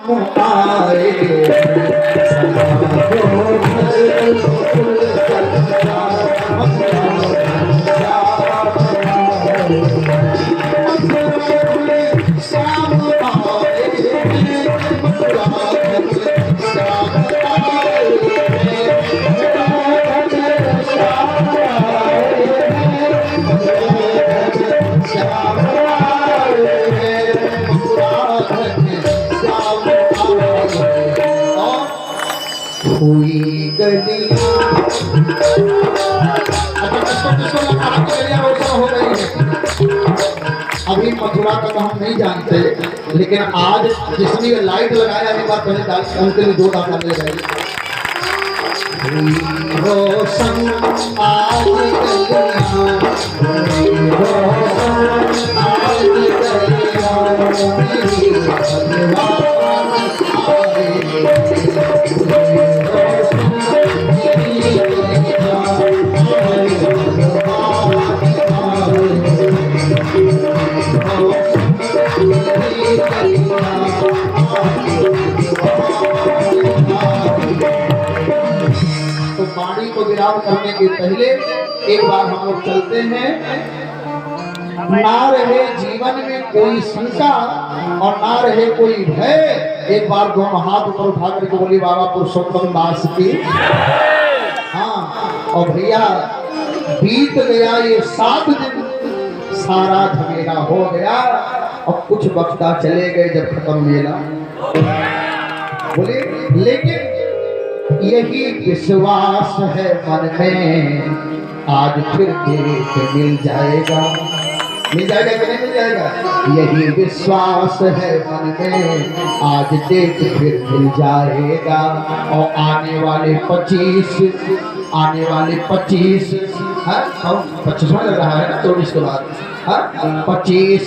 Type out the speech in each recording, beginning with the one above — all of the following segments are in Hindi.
आए हुई गलियां हो गई है। अभी मथुरा तक हम नहीं जानते, लेकिन आज जिसने लाइट लगाया एक बार पहले उनके लिए 2 डाल ले गए। रोशन आज गलियां, रोशन आज गलियां, तो पानी को विराम करने के पहले एक बार हम लोग चलते हैं। ना रहे जीवन में कोई शंका और ना रहे कोई भय। एक बार दोनों हाथ ऊपर उठा करके बोली बाबा पुरुषोत्तम दास की। हाँ, और भैया बीत गया ये 7 दिन, सारा झमेला हो गया और कुछ बख्ता चले गए जब खत्म मेला। बोले लेकिन यही विश्वास है मन में, आज फिर देख मिल जाएगा। मिल जाएगा कि नहीं मिल जाएगा? यही विश्वास है मन में, आज देख फिर मिल जाएगा। और आने वाले 25 25वां लग रहा है ना 24 के बाद 25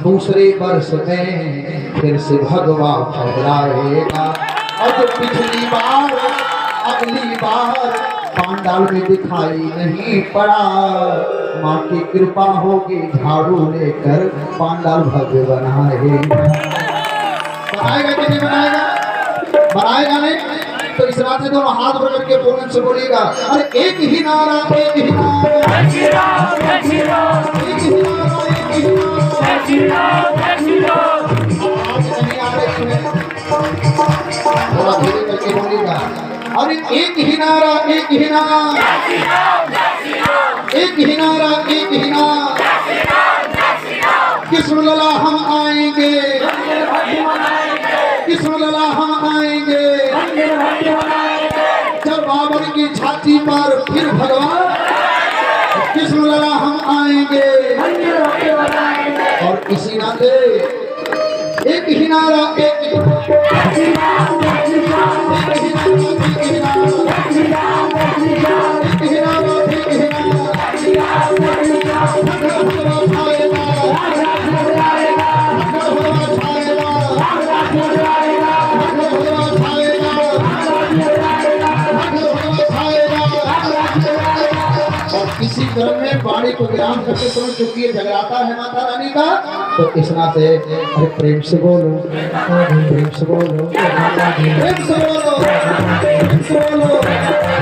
दूसरे वर्ष में फिर से भगवान ठहराएगा। और जो पिछली बार अगली बार पांडाल में दिखाई नहीं पड़ा, माँ की कृपा होगी झाड़ू लेकर पांडाल भव्य बनाएगा। बनाएगा कि नहीं बनाएगा? बनाएगा नहीं तो इस रात से दोनों हाथ बढ़ करके बोलने से बोलिएगा, अरे एक ही नारा, एक ही नारा, एक ही नारा, एक ही नारा, एक ही नारा। थोड़ा धीरे करके बोलिएगा, अरे एक ही नारा, एक ही नारा, एक ही नारा, एक ही नारा। कृष्ण लला हम आएंगे, कृष्ण लला हम आएंगे। जब बाबर की छाती पर फिर भगवान कृष्ण लला हम आएंगे। और इसी नाते एक ही नारा, एक ही नारा, किसी घर में बाड़ी को विराम करके तुरंत चुकी जगराता है माता रानी का, तो इस नाते अरे प्रेम से बोलो, प्रेम से बोलो, प्रेम से बोलो, प्रेम से बोलो।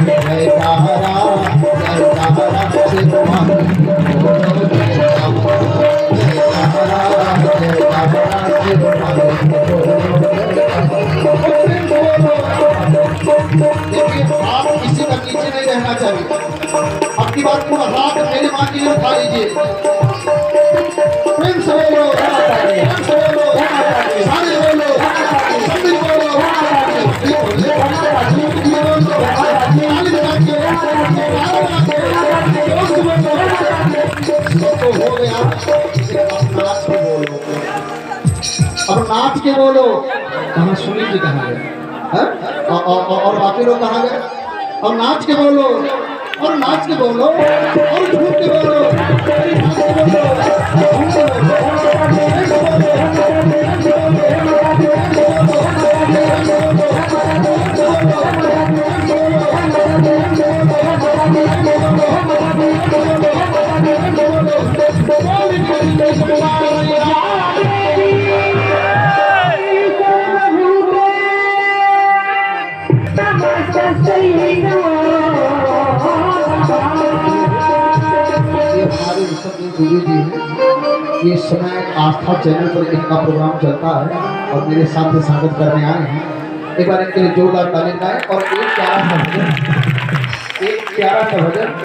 जय तारा, जय तारा शिवमानी, जय तारा, जय तारा शिवमानी। देखिए आप किसी का पीछे नहीं रहना चाहिए। आपकी बात पूरा हाथ मेरी माँ के लिए उठा लीजिए। प्रेम से बोलो, प्रेम से बोलो, सारे बोलो, सभी बोलो। तो हो गया, अब नाच के बोलो। कहाँ सुनील जी कहाँ गए? और बाकी लोग कहाँ गए? अब नाच के बोलो, और नाच के बोलो, और झूम के बोलो, सूर्य जी हैं, ये इस समय आस्था चैनल पर इनका प्रोग्राम चलता है और मेरे साथ में स्वागत करने आए हैं। एक बार इनके लिए जोरदार ताली लगाएं और एक प्यारा सा भजन